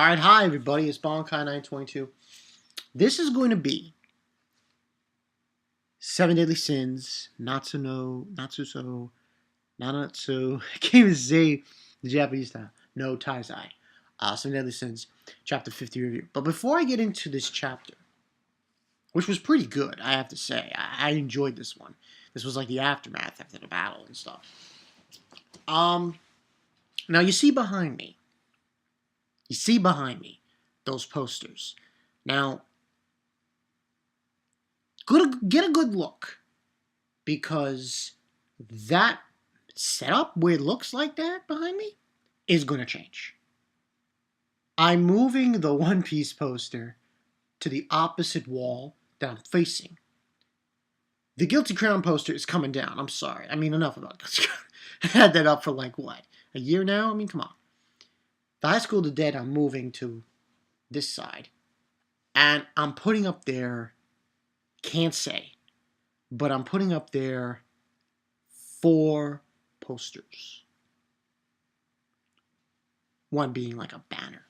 Alright, hi everybody, it's Bonkai922. This is going to be Seven Deadly Sins, Natsuso, Nanatsu, I can't even say the Japanese title, no Taizai. Seven Deadly Sins, chapter 50 review. But before I get into this chapter, which was pretty good, I have to say, I enjoyed this one. This was like the aftermath after the battle and stuff. Now you see behind me, those posters. Now, get a good look, because that setup where it looks like that behind me is going to change. I'm moving the One Piece poster to the opposite wall that I'm facing. The Guilty Crown poster is coming down. I'm sorry. I mean, enough about Guilty Crown. I had that up for like, what, a year now? I mean, come on. The High School of the Dead, I'm moving to this side. And I'm putting up there, can't say, but I'm putting up there 4 posters. One being like a banner.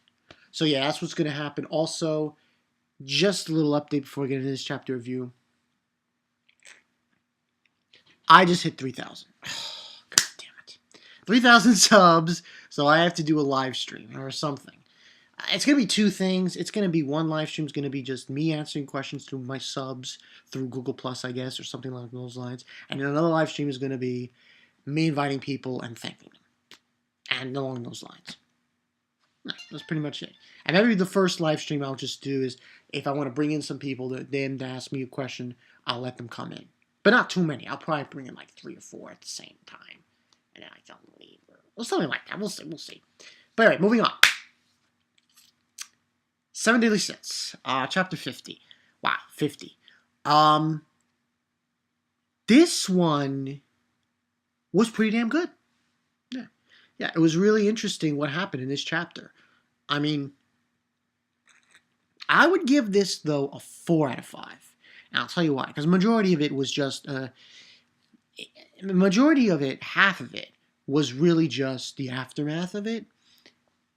So yeah, that's what's going to happen. Also, just a little update before we get into this chapter review. I just hit 3,000. God damn it. 3,000 subs, so I have to do a live stream or something. It's going to be 2 things. It's going to be one live stream is going to be just me answering questions to my subs through Google Plus, I guess, or something along those lines. And then another live stream is going to be me inviting people and thanking them. And along those lines. No, that's pretty much it. And maybe the first live stream I'll just do is, if I want to bring in some people to ask me a question, I'll let them come in. But not too many. I'll probably bring in like 3 or 4 at the same time. And then I don't leave. Or something like that. We'll see. But anyway, moving on. Seven Deadly Sins, chapter 50. Wow, 50. This one was pretty damn good. Yeah, it was really interesting what happened in this chapter. I mean, I would give this, though, a 4 out of 5. And I'll tell you why. Because the majority of it was just, half of it, was really just the aftermath of it.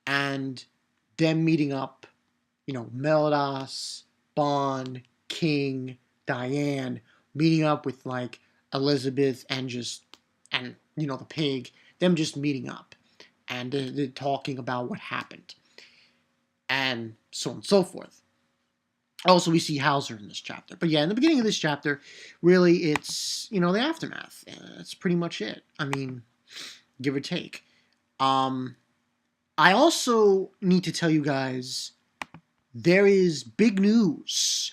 And them meeting up, meliodas, Bond, King, Diane, meeting up with, like, Elizabeth and the pig, them just meeting up. And they're talking about what happened. And so on and so forth. Also, we see Hauser in this chapter. But yeah, in the beginning of this chapter, really, it's, the aftermath. That's pretty much it. I mean, give or take. I also need to tell you guys, there is big news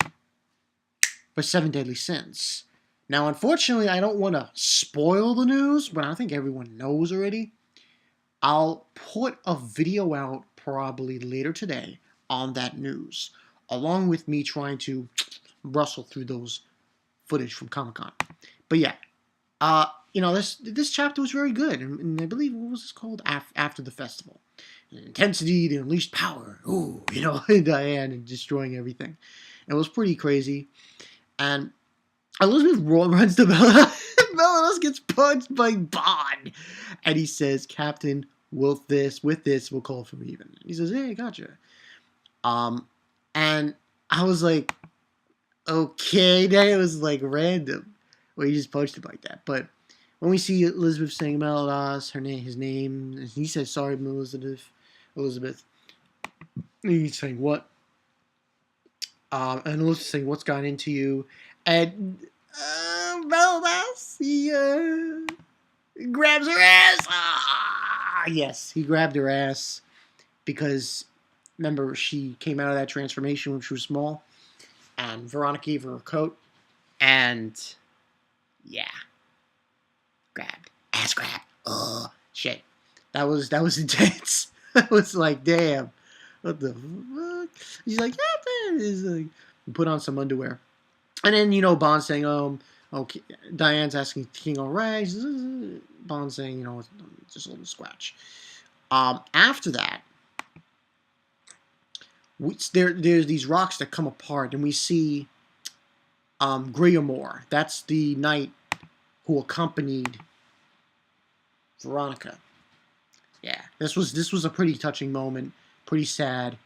for Seven Deadly Sins. Now, unfortunately, I don't want to spoil the news, but I think everyone knows already. I'll put a video out probably later today on that news, along with me trying to rustle through those footage from Comic-Con. But yeah, this chapter was very good, and I believe, what was this called? After the festival. Intensity, the unleashed power, Diane and destroying everything. It was pretty crazy. And Elizabeth runs to Meliodas gets punched by Bond. And he says, Captain, with this, we'll call for even. And he says, hey, gotcha. And I was like, okay, that was like random. Where he just punched him like that. But when we see Elizabeth saying Meliodas, his name, he says, sorry, Elizabeth. He's saying, what? And Elizabeth saying, what's gone into you? And Meliodas, he grabs her ass. Yes, he grabbed her ass because, remember, she came out of that transformation when she was small, and Veronica gave her a coat, and yeah, ass grab. Oh shit, that was intense. I was like, damn, what the fuck? She's like, yeah, man. He's like, put on some underwear. And then, Bond saying, okay, Diane's asking King, all right. Bond saying, just a little scratch. After that, there's these rocks that come apart, and we see Griamore. That's the knight who accompanied Veronica. Yeah, this was a pretty touching moment, pretty sad.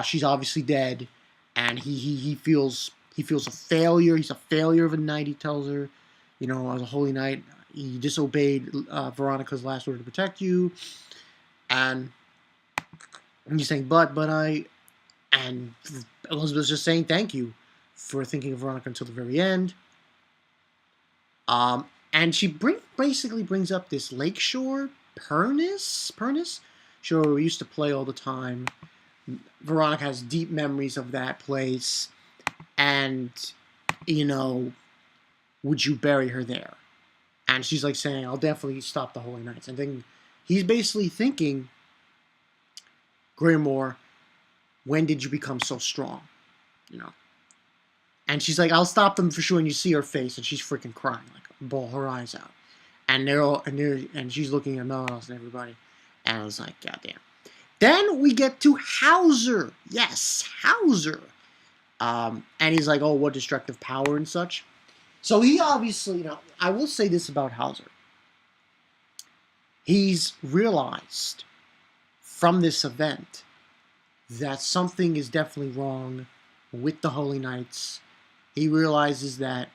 She's obviously dead, and he feels a failure. He's a failure of a knight. He tells her, as a holy knight, he disobeyed Veronica's last order to protect you, and he's saying, but I, and Elizabeth's just saying thank you for thinking of Veronica until the very end. And she basically brings up this lakeshore, Pernis, sure, we used to play all the time. Veronica has deep memories of that place, and would you bury her there? And she's like saying, I'll definitely stop the Holy Knights. And then he's basically thinking, Grimoire, when did you become so strong? And she's like, I'll stop them for sure. And you see her face, and she's freaking crying, like bawl her eyes out. And and she's looking at Meliodas and everybody. And I was like, goddamn. Then we get to Hauser. Yes, Hauser. And he's like, oh, what destructive power and such. So he obviously, I will say this about Hauser. He's realized from this event that something is definitely wrong with the Holy Knights. He realizes that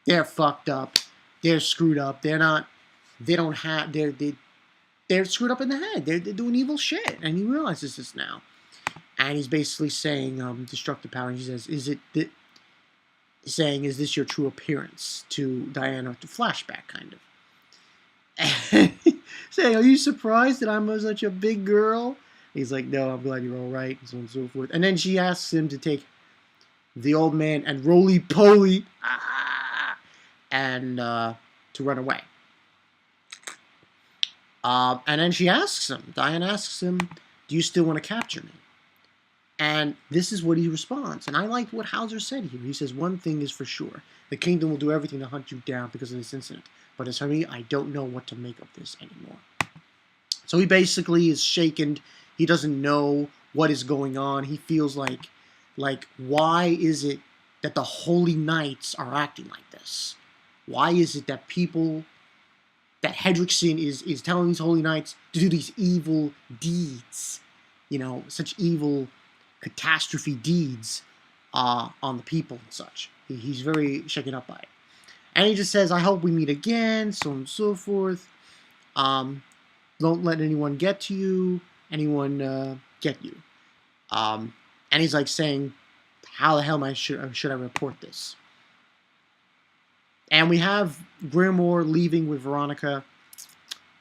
they're fucked up. They're screwed up. They're screwed up in the head. They're doing evil shit. And he realizes this now. And he's basically saying, destructive power. And he says, is this your true appearance to Diana, to flashback, kind of. Saying, are you surprised that I'm such a big girl? He's like, no, I'm glad you're all right, and so on and so forth. And then she asks him to take the old man and roly-poly, and to run away. And then she asks him, Diana asks him, do you still want to capture me? And this is what he responds. And I like what Hauser said here. He says, one thing is for sure. The kingdom will do everything to hunt you down because of this incident. But as for me, I don't know what to make of this anymore. So he basically is shaken. He doesn't know what is going on. He feels like why is it that the Holy Knights are acting like this? Why is it that that Hedrickson is telling these Holy Knights to do these evil deeds? Such evil catastrophe deeds on the people and such. He's very shaken up by it. And he just says, I hope we meet again, so on and so forth. Don't let anyone get to you. Anyone get you. And he's like saying, how the hell should I report this? And we have Grimoire leaving with Veronica.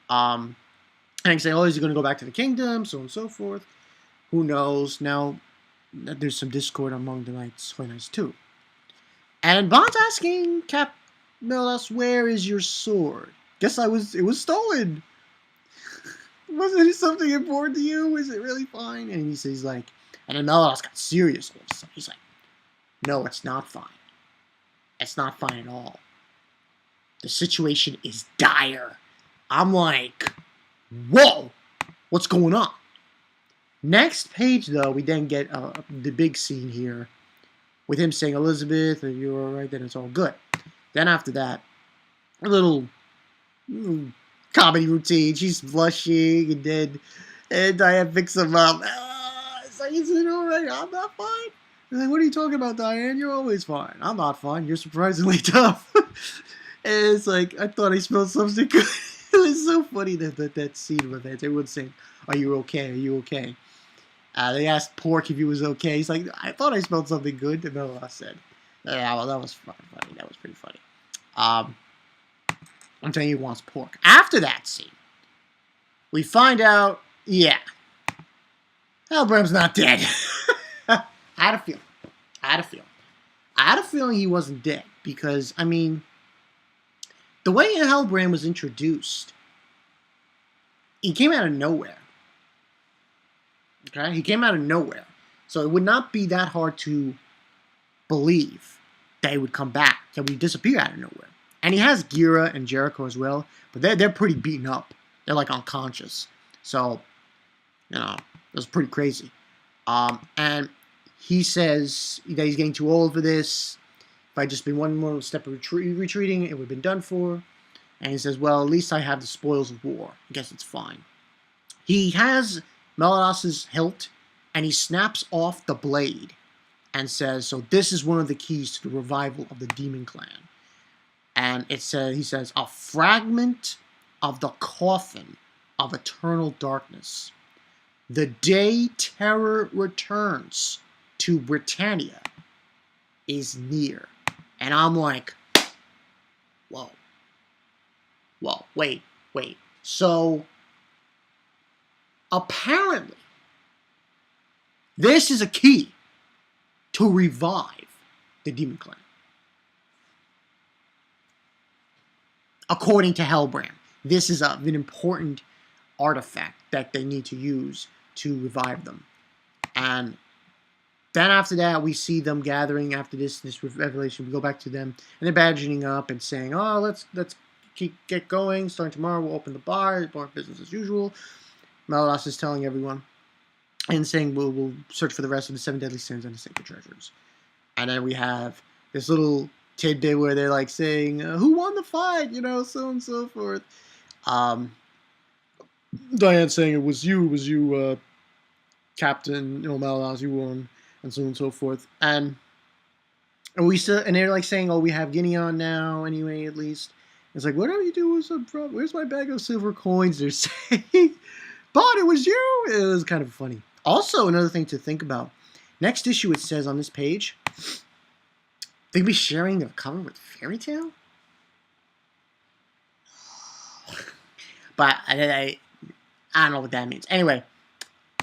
And he's saying, oh, is he going to go back to the kingdom, so on and so forth. Who knows? Now, there's some discord among the Holy Knights too. And Bond's asking Cap Meliodas, where is your sword? Guess it was stolen. Wasn't it something important to you? Is it really fine? And he says and then Meliodas got serious. He's like, no, it's not fine. It's not fine at all. The situation is dire. I'm like, whoa, what's going on? Next page, though, we then get the big scene here with him saying, Elizabeth, if you're all right, then it's all good. Then after that, a little comedy routine. She's blushing, and Diane picks him up. It's like, is it all right? I'm not fine. Like, what are you talking about, Diane? You're always fine. I'm not fine. You're surprisingly tough. And it's like, I thought I smelled something good. It was so funny that scene with it. Everyone's saying, are you okay? Are you okay? They asked Pork if he was okay. He's like, I thought I smelled something good. And Meliodas said, yeah, well, that was funny. That was pretty funny. I'm telling you, he wants Pork. After that scene, we find out, yeah, Halbram's not dead. I had a feeling. I had a feeling he wasn't dead because, I mean, the way Halbram was introduced, he came out of nowhere. Okay? He came out of nowhere. So it would not be that hard to believe that he would come back, that he would disappear out of nowhere. And he has Gira and Jericho as well, but they're pretty beaten up. They're like unconscious. So, it was pretty crazy. And he says that he's getting too old for this. If I'd just been one more step of retreating, it would have been done for. And he says, well, at least I have the spoils of war. I guess it's fine. He has Meliodas' hilt and he snaps off the blade and says, so this is one of the keys to the revival of the Demon Clan. And he says, a fragment of the coffin of eternal darkness. The day terror returns to Britannia is near. And I'm like, whoa, wait. So, apparently, this is a key to revive the Demon Clan. According to Hellbrand, this is an important artifact that they need to use to revive them. And then after that, we see them gathering after this revelation. We go back to them, and they're badging up and saying, oh, let's get going. Starting tomorrow, we'll open the bar business as usual. Meliodas is telling everyone and saying we'll search for the rest of the 7 deadly sins and the sacred treasures. And then we have this little tidbit where they're like saying, who won the fight? So on and so forth. Diane saying it was you, Captain Meliodas, you won, and so on and so forth. And they're like saying, oh, we have Guinea on now, anyway, at least. It's like, whatever you do was a problem. Where's my bag of silver coins? They're saying, but it was you. It was kind of funny. Also, another thing to think about. Next issue, it says on this page, they'll be sharing the cover with Fairy Tail? But I don't know what that means. Anyway,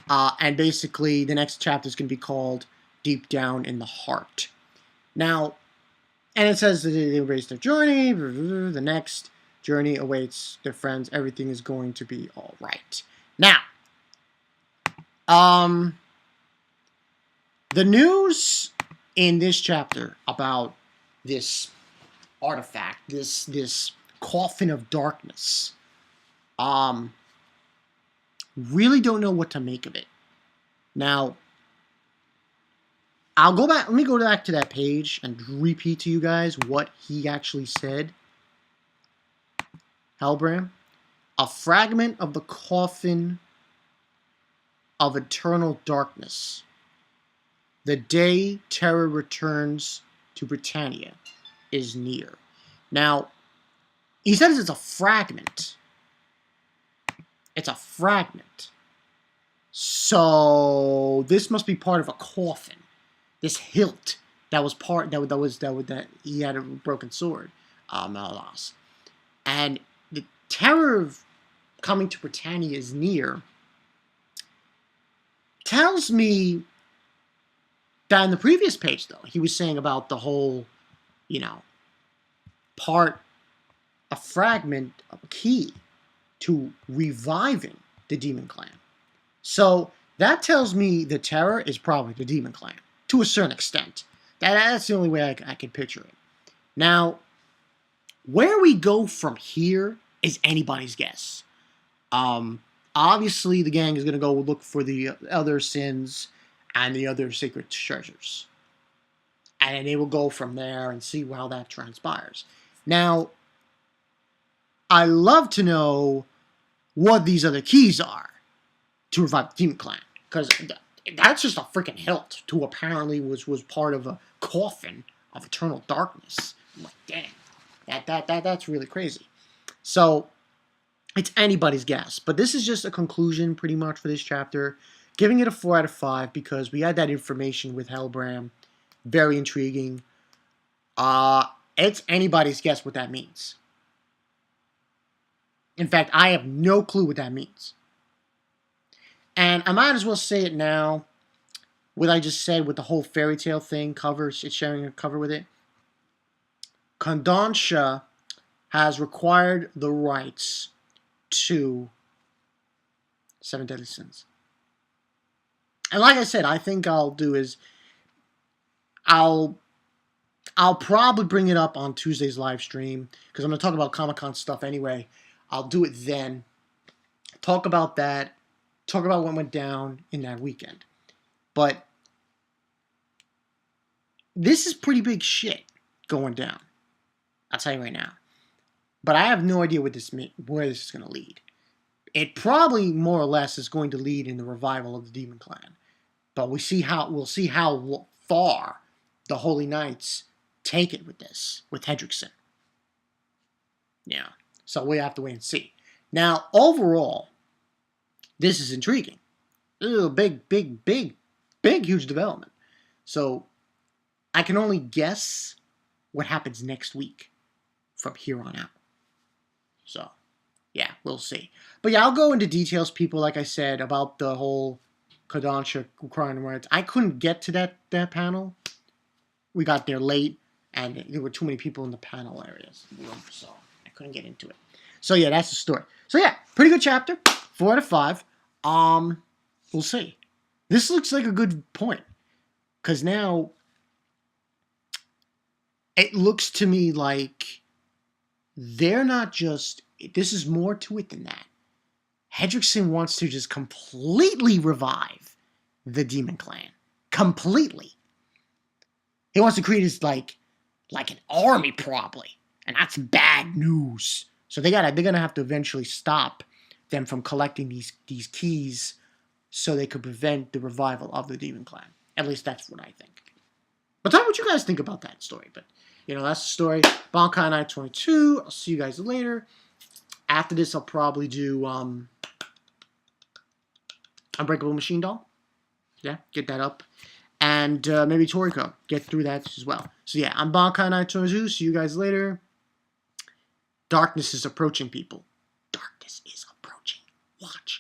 and basically, the next chapter is going to be called Deep Down in the Heart. Now, and it says that they embrace their journey. The next journey awaits their friends. Everything is going to be all right. Now, the news in this chapter about this artifact, this coffin of darkness, really don't know what to make of it. Now, let me go back to that page and repeat to you guys what he actually said. Hellbrand, a fragment of the coffin of eternal darkness. The day terror returns to Britannia is near. Now, he says it's a fragment. It's a fragment. So this must be part of a coffin. This hilt that was that he had a broken sword, Meliodas. And the terror of coming to Britannia is near. Tells me that in the previous page, though, he was saying about the whole, a fragment of a key to reviving the Demon Clan. So that tells me the terror is probably the Demon Clan, to a certain extent. That's the only way I can picture it. Now, where we go from here is anybody's guess. Obviously, the gang is going to go look for the other sins and the other sacred treasures. And they will go from there and see how that transpires. Now, I love to know what these other keys are to revive the Demon Clan. Because that's just a freaking hilt to apparently was part of a coffin of eternal darkness. I'm like, dang. That's really crazy. So, it's anybody's guess. But this is just a conclusion pretty much for this chapter. Giving it a 4 out of 5 because we had that information with Hellbrand. Very intriguing. It's anybody's guess what that means. In fact, I have no clue what that means. And I might as well say it now. What I just said with the whole fairy tale thing, it's sharing a cover with it. Kodansha has required the rights to 7 Deadly Sins. And like I said, I think I'll do is I'll probably bring it up on Tuesday's live stream because I'm going to talk about Comic-Con stuff anyway. I'll do it then. Talk about that. Talk about what went down in that weekend. But this is pretty big shit going down. I'll tell you right now. But I have no idea where this is going to lead. It probably more or less is going to lead in the revival of the Demon Clan. But we'll see how far the Holy Knights take it with this, with Hedrickson. Yeah. So we have to wait and see. Now, overall, this is intriguing. This is a big, huge development. So I can only guess what happens next week from here on out. So, yeah, we'll see. But yeah, I'll go into details, people, like I said, about the whole Kodansha requiring rights. I couldn't get to that panel. We got there late, and there were too many people in the panel areas, so I couldn't get into it. So yeah, that's the story. So yeah, pretty good chapter. 4 out of 5. We'll see. This looks like a good point, because now it looks to me like they're not just. This is more to it than that. Hedrickson wants to just completely revive the Demon Clan. Completely. He wants to create his like an army, probably. And that's bad news. So they're gonna have to eventually stop them from collecting these keys so they could prevent the revival of the Demon Clan. At least that's what I think. But tell me what you guys think about that story. But that's the story. Bankai Night 22. I'll see you guys later. After this, I'll probably do Unbreakable Machine Doll. Yeah, get that up. And maybe Toriko. Get through that as well. So yeah, I'm Bankai Night 22. See you guys later. Darkness is approaching, people. Darkness is approaching. Watch.